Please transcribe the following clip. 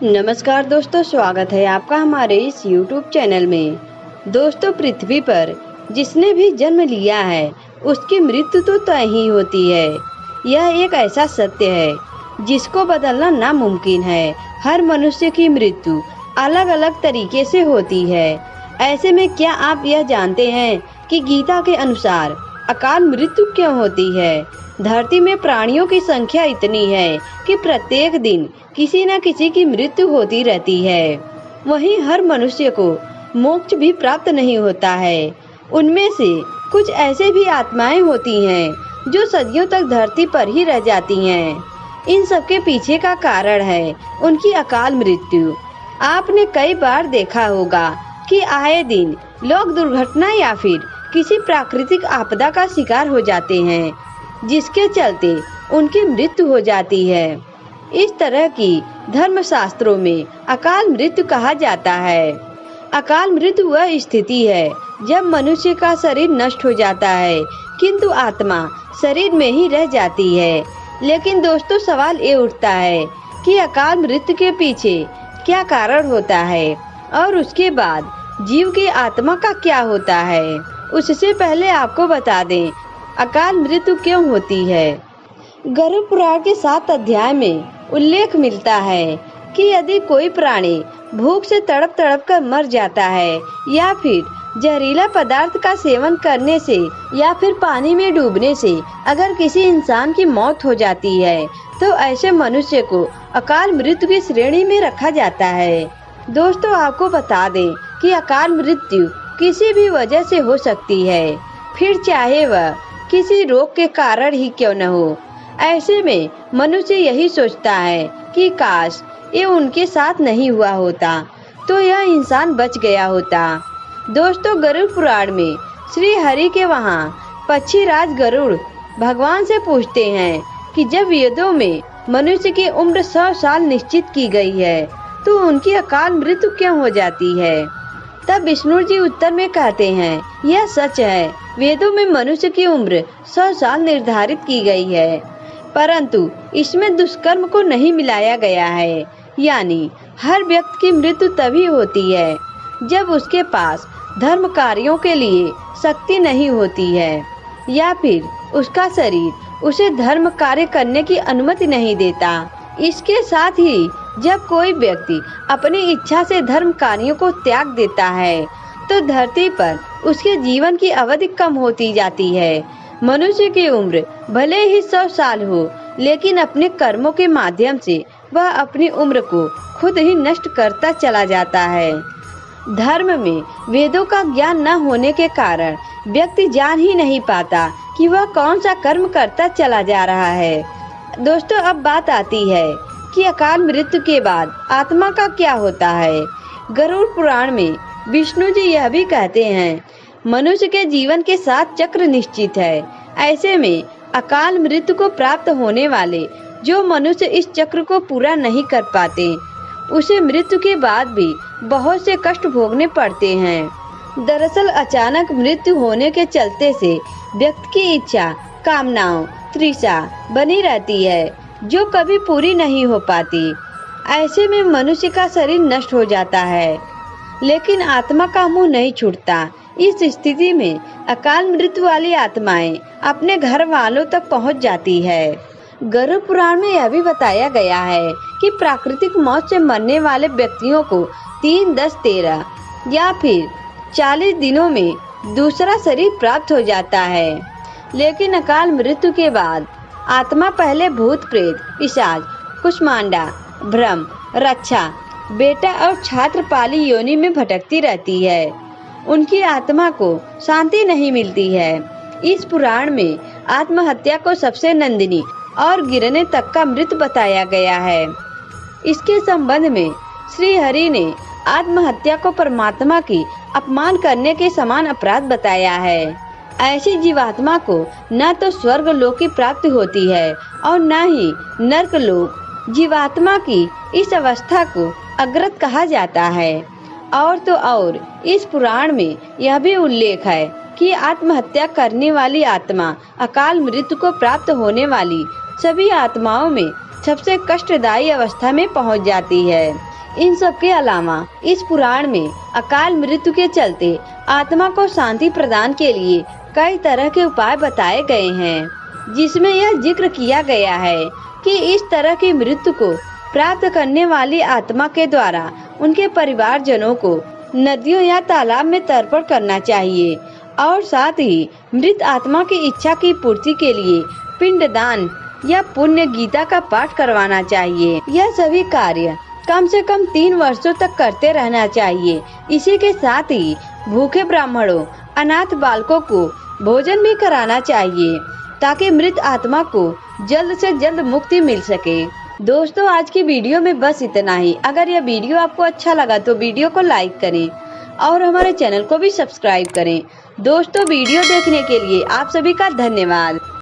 नमस्कार दोस्तों, स्वागत है आपका हमारे इस YouTube चैनल में। दोस्तों, पृथ्वी पर जिसने भी जन्म लिया है उसकी मृत्यु तो तय ही होती है। यह एक ऐसा सत्य है जिसको बदलना नामुमकिन है। हर मनुष्य की मृत्यु अलग अलग तरीके से होती है। ऐसे में क्या आप यह जानते हैं कि गीता के अनुसार अकाल मृत्यु क्यों होती है? धरती में प्राणियों की संख्या इतनी है कि प्रत्येक दिन किसी न किसी की मृत्यु होती रहती है। वहीं हर मनुष्य को मोक्ष भी प्राप्त नहीं होता है। उनमें से कुछ ऐसे भी आत्माएं होती हैं जो सदियों तक धरती पर ही रह जाती हैं। इन सब के पीछे का कारण है उनकी अकाल मृत्यु। आपने कई बार देखा होगा कि आए दिन लोग दुर्घटना या फिर किसी प्राकृतिक आपदा का शिकार हो जाते हैं, जिसके चलते उनकी मृत्यु हो जाती है। इस तरह की धर्मशास्त्रों में अकाल मृत्यु कहा जाता है। अकाल मृत्यु वह स्थिति है जब मनुष्य का शरीर नष्ट हो जाता है किंतु आत्मा शरीर में ही रह जाती है। लेकिन दोस्तों, सवाल ये उठता है कि अकाल मृत्यु के पीछे क्या कारण होता है और उसके बाद जीव की आत्मा का क्या होता है। उससे पहले आपको बता दें अकाल मृत्यु क्यों होती है। गरुड़ पुराण के 7 अध्याय में उल्लेख मिलता है कि यदि कोई प्राणी भूख से तड़प तड़प कर मर जाता है या फिर जहरीला पदार्थ का सेवन करने से या फिर पानी में डूबने से अगर किसी इंसान की मौत हो जाती है तो ऐसे मनुष्य को अकाल मृत्यु की श्रेणी में रखा जाता है। दोस्तों, आपको बता दें कि अकाल मृत्यु किसी भी वजह से हो सकती है, फिर चाहे वह किसी रोग के कारण ही क्यों न हो। ऐसे में मनुष्य यही सोचता है कि काश ये उनके साथ नहीं हुआ होता तो यह इंसान बच गया होता। दोस्तों, गरुड़ पुराण में श्री हरि के वहाँ पक्षीराज गरुड़ भगवान से पूछते हैं कि जब वेदों में मनुष्य की उम्र 100 साल निश्चित की गई है तो उनकी अकाल मृत्यु क्यों हो जाती है। तब विष्णु जी उत्तर में कहते हैं, यह सच है, वेदों में मनुष्य की उम्र 100 साल निर्धारित की गई है, परंतु इसमें दुष्कर्म को नहीं मिलाया गया है। यानी हर व्यक्ति की मृत्यु तभी होती है जब उसके पास धर्म कार्यों के लिए शक्ति नहीं होती है या फिर उसका शरीर उसे धर्म कार्य करने की अनुमति नहीं देता। इसके साथ ही जब कोई व्यक्ति अपनी इच्छा से धर्म कार्यों को त्याग देता है तो धरती पर उसके जीवन की अवधि कम होती जाती है। मनुष्य की उम्र भले ही 100 साल हो, लेकिन अपने कर्मों के माध्यम से वह अपनी उम्र को खुद ही नष्ट करता चला जाता है। धर्म में वेदों का ज्ञान न होने के कारण व्यक्ति जान ही नहीं पाता कि वह कौन सा कर्म करता चला जा रहा है। दोस्तों, अब बात आती है कि अकाल मृत्यु के बाद आत्मा का क्या होता है। गरुड़ पुराण में विष्णु जी यह भी कहते हैं, मनुष्य के जीवन के 7 चक्र निश्चित है। ऐसे में अकाल मृत्यु को प्राप्त होने वाले जो मनुष्य इस चक्र को पूरा नहीं कर पाते उसे मृत्यु के बाद भी बहुत से कष्ट भोगने पड़ते हैं। दरअसल अचानक मृत्यु होने के चलते से व्यक्ति की इच्छा, कामनाओं, तृषा बनी रहती है जो कभी पूरी नहीं हो पाती। ऐसे में मनुष्य का शरीर नष्ट हो जाता है लेकिन आत्मा का मुंह नहीं छूटता। इस स्थिति में अकाल मृत्यु वाली आत्माएं अपने घर वालों तक पहुंच जाती है। गरुड़ पुराण में यह भी बताया गया है कि प्राकृतिक मौत से मरने वाले व्यक्तियों को 3, 10, 13 या फिर 40 दिनों में दूसरा शरीर प्राप्त हो जाता है। लेकिन अकाल मृत्यु के बाद आत्मा पहले भूत प्रेत, पिशाच, कुष्मांडा, भ्रम, रक्षा, बेटा और छात्रपाली योनि में भटकती रहती है। उनकी आत्मा को शांति नहीं मिलती है। इस पुराण में आत्महत्या को सबसे नंदनीय और गिरने तक का मृत्यु बताया गया है। इसके संबंध में श्री हरि ने आत्महत्या को परमात्मा की अपमान करने के समान अपराध बताया है। ऐसी जीवात्मा को न तो स्वर्ग लोक की प्राप्ति होती है और न ही नरक लोक। जीवात्मा की इस अवस्था को अग्रत कहा जाता है। और तो और इस पुराण में यह भी उल्लेख है कि आत्महत्या करने वाली आत्मा अकाल मृत्यु को प्राप्त होने वाली सभी आत्माओं में सबसे कष्टदायी अवस्था में पहुंच जाती है। इन सब के अलावा इस पुराण में अकाल मृत्यु के चलते आत्मा को शांति प्रदान के लिए कई तरह के उपाय बताए गए हैं, जिसमें यह जिक्र किया गया है कि इस तरह की मृत्यु को प्राप्त करने वाली आत्मा के द्वारा उनके परिवारजनों को नदियों या तालाब में तर्पण करना चाहिए और साथ ही मृत आत्मा की इच्छा की पूर्ति के लिए पिंडदान या पुण्य गीता का पाठ करवाना चाहिए। यह सभी कार्य कम से कम 3 वर्षों तक करते रहना चाहिए। इसी के साथ ही भूखे ब्राह्मणों, अनाथ बालकों को भोजन भी कराना चाहिए ताकि मृत आत्मा को जल्द से जल्द मुक्ति मिल सके। दोस्तों, आज की वीडियो में बस इतना ही। अगर यह वीडियो आपको अच्छा लगा तो वीडियो को लाइक करें और हमारे चैनल को भी सब्सक्राइब करें। दोस्तों, वीडियो देखने के लिए आप सभी का धन्यवाद।